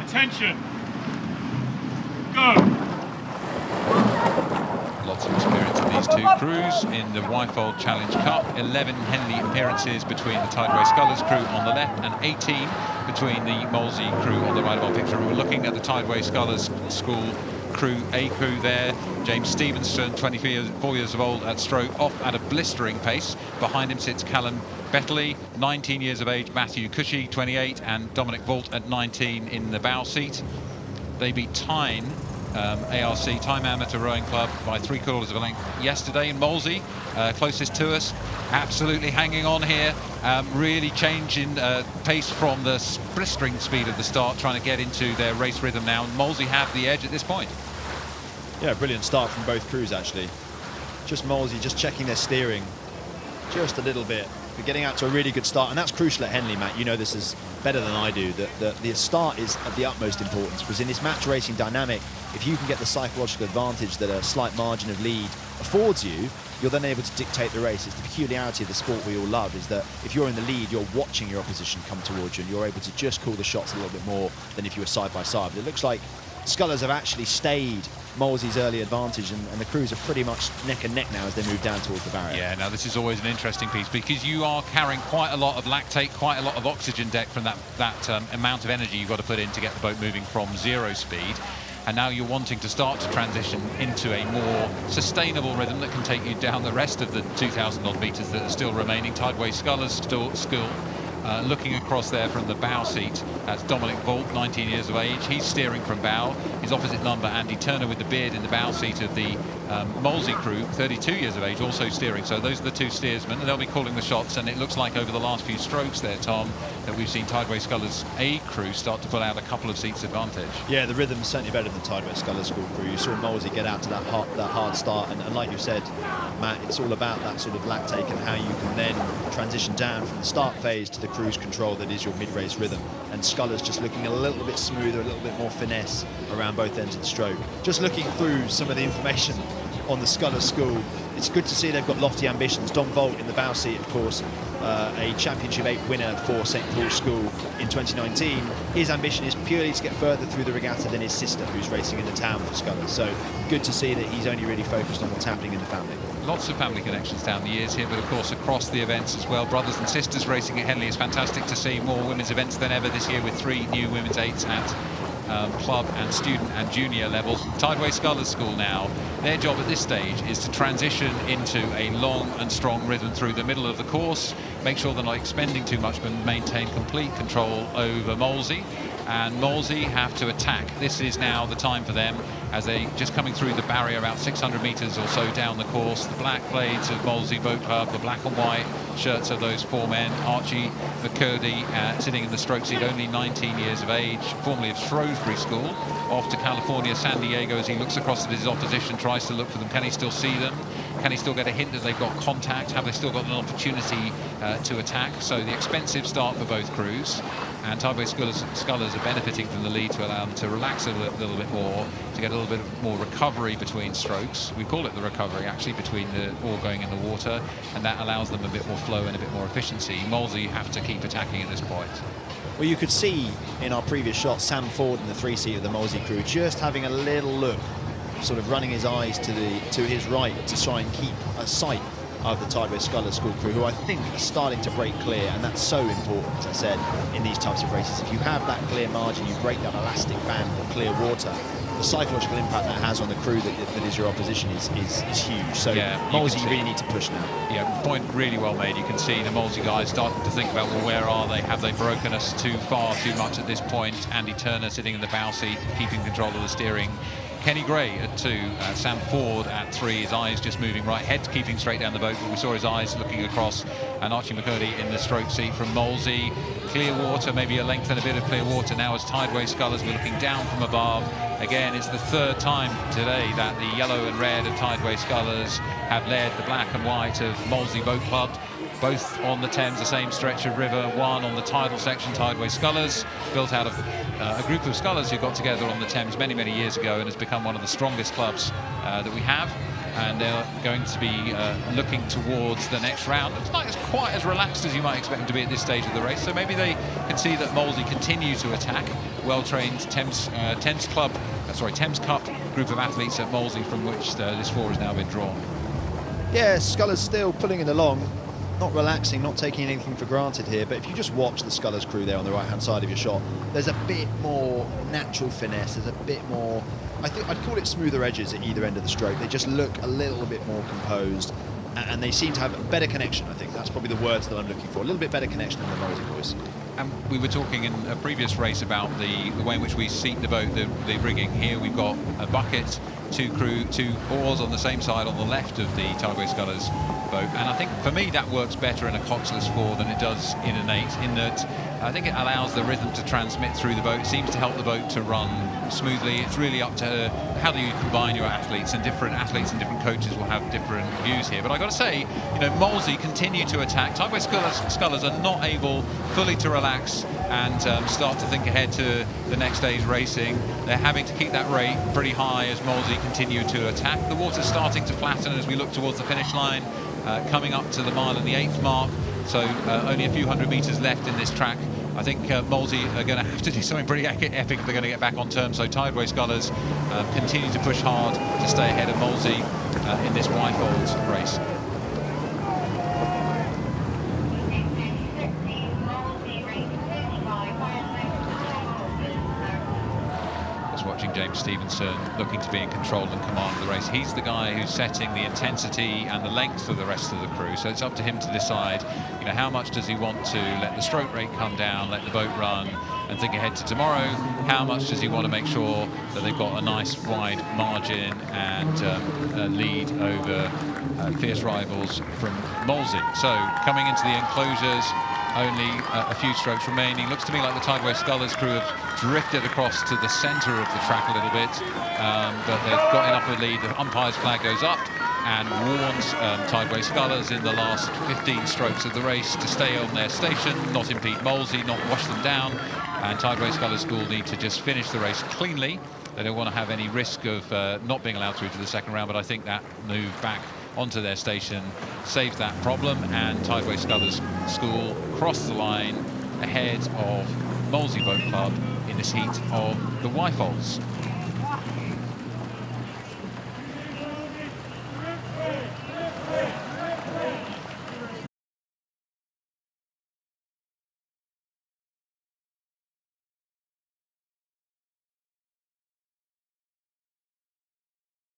Attention. Go. Lots of experience in these two crews in the Wyfold Challenge Cup. 11 Henley appearances between the Tideway Scullers crew on the left and 18 between the Molesey crew on the right of our picture. We're looking at the Tideway Scullers School Crew A crew there. James Stevenson, 24 years of old at stroke, off at a blistering pace. Behind him sits Callum Bettley, 19 years of age, Matthew Cushy, 28, and Dominic Vault at 19 in the bow seat. They beat Tyne, ARC, Time Amateur Rowing Club, by 3/4 of a length yesterday in Molesey, closest to us. Absolutely hanging on here, really changing pace from the blistering speed of the start, trying to get into their race rhythm now. And Molesey have the edge at this point. Yeah, brilliant start from both crews actually. Just Molesey just checking their steering just a little bit. We're getting out to a really good start, and that's crucial at Henley, Matt. You know this is better than I do, that the start is of the utmost importance, because in this match racing dynamic, if you can get the psychological advantage that a slight margin of lead affords you, you're then able to dictate the race. It's the peculiarity of the sport we all love, is that if you're in the lead, you're watching your opposition come towards you, and you're able to just call the shots a little bit more than if you were side by side. But it looks like Scullers have actually stayed Molesey's early advantage, and the crews are pretty much neck and neck now as they move down towards the barrier. Yeah, now this is always an interesting piece, because you are carrying quite a lot of lactate, quite a lot of oxygen deck from that amount of energy you've got to put in to get the boat moving from 0 speed. And now you're wanting to start to transition into a more sustainable rhythm that can take you down the rest of the 2,000 odd metres that are still remaining. Tideway Scullers School. Looking across there from the bow seat, that's Dominic Vault, 19 years of age. He's steering from bow. His opposite number, Andy Turner, with the beard in the bow seat of the Molesey crew, 32 years of age, also steering. So those are the two steersmen, and they'll be calling the shots. And it looks like over the last few strokes there, Tom, that we've seen Tideway Scullers A crew start to pull out a couple of seats advantage. Yeah, the rhythm's certainly better than Tideway Scullers School crew. You saw Molesey get out to that hard start, and like you said, Matt, it's all about that sort of lactate and how you can then transition down from the start phase to the cruise control that is your mid-race rhythm. And Scullers just looking a little bit smoother, a little bit more finesse around both ends of the stroke. Just looking through some of the information on the Scullers School, it's good to see they've got lofty ambitions. Dom Vault in the bow seat, of course, a Championship 8 winner for St Paul's School in 2019. His ambition is purely to get further through the regatta than his sister, who's racing in the town for Scullers. So good to see that he's only really focused on what's happening in the family. Lots of family connections down the years here, but of course across the events as well. Brothers and sisters racing at Henley. Is fantastic to see. More women's events than ever this year, with 3 new women's 8s at club and student and junior levels. Tideway Scullers School now, their job at this stage is to transition into a long and strong rhythm through the middle of the course, make sure they're not expending too much, but maintain complete control over Molesey. And Molesey have to attack. This is now the time for them, as they just coming through the barrier about 600 metres or so down the course. The black blades of Molesey Boat Club, the black and white shirts of those 4 men. Archie McCurdy sitting in the stroke seat, only 19 years of age, formerly of Shrewsbury School, off to California, San Diego, as he looks across at his opposition, tries to look for them. Can he still see them? Can he still get a hint that they've got contact? Have they still got an opportunity to attack? So the expensive start for both crews. And Tideway Scullers are benefiting from the lead to allow them to relax a little bit more, to get a little bit more recovery between strokes. We call it the recovery, actually, between the all going in the water, and that allows them a bit more flow and a bit more efficiency. Molesey have to keep attacking at this point. Well, you could see in our previous shot Sam Ford in the 3-seat of the Molesey crew just having a little look, sort of running his eyes to his right to try and keep a sight of the Tideway Scullers School crew, who I think are starting to break clear, and that's so important, as I said, in these types of races. If you have that clear margin, you break that elastic band of clear water, the psychological impact that has on the crew that is your opposition is huge. So yeah, Molesey really need to push now. Yeah, point really well made. You can see the Molesey guys starting to think about, well, where are they? Have they broken us too much at this point? Andy Turner sitting in the bow seat, keeping control of the steering. Kenny Gray at 2, Sam Ford at 3, his eyes just moving right, head keeping straight down the boat, but we saw his eyes looking across, and Archie McCurdy in the stroke seat from Molesey. Clear water, maybe a length and a bit of clear water now as Tideway Scullers were looking down from above. Again, it's the 3rd time today that the yellow and red of Tideway Scullers have led the black and white of Molesey Boat Club. Both on the Thames, the same stretch of river. One on the tidal section, Tideway Scullers, built out of a group of scullers who got together on the Thames many, many years ago, and has become one of the strongest clubs that we have. and they're going to be looking towards the next round. It's not quite as relaxed as you might expect them to be at this stage of the race, so maybe they can see that Molesey continue to attack. Well-trained Thames Cup group of athletes at Molesey, from which this 4 has now been drawn. Yeah, Scullers still pulling it along, not relaxing, not taking anything for granted here, but if you just watch the Scullers crew there on the right-hand side of your shot, there's a bit more natural finesse, there's a bit more, I think I'd call it smoother edges at either end of the stroke. They just look a little bit more composed, and they seem to have a better connection. I think that's probably the words that I'm looking for, a little bit better connection than the Molesey boys. And we were talking in a previous race about the way in which we seat the boat, the rigging. Here we've got a bucket, 2 oars on the same side on the left of the Tideway Scullers boat, and I think for me that works better in a coxless 4 than it does in an 8, in that I think it allows the rhythm to transmit through the boat. It seems to help the boat to run smoothly. It's really up to how do you combine your athletes, and different athletes and different coaches will have different views here. But I've got to say, you know, Molesey continue to attack. Tideway Scullers are not able fully to relax and start to think ahead to the next day's racing. They're having to keep that rate pretty high as Molesey continue to attack. The water's starting to flatten as we look towards the finish line, coming up to the mile and the 8th mark. So only a few hundred metres left in this track. I think Molesey are going to have to do something pretty epic if they're going to get back on terms. So Tideway Scullers continue to push hard to stay ahead of Molesey in this Wyfold race. Watching James Stevenson looking to be in control and command of the race. He's the guy who's setting the intensity and the length for the rest of the crew, so it's up to him to decide, you know, how much does he want to let the stroke rate come down, let the boat run and think ahead to tomorrow. How much does he want to make sure that they've got a nice wide margin and lead over fierce rivals from Molesey. So coming into the enclosures, only a few strokes remaining. Looks to me like the Tideway Scullers crew have drifted across to the centre of the track a little bit, but they've got enough of a lead. The umpire's flag goes up and warns Tideway Scullers in the last 15 strokes of the race to stay on their station, not impede Molesey, not wash them down, and Tideway Scullers School need to just finish the race cleanly. They don't want to have any risk of not being allowed through to the second round, but I think that move back onto their station saves that problem, and Tideway Scullers School cross the line ahead of Molesey Boat Club in this heat of the Wyfolds.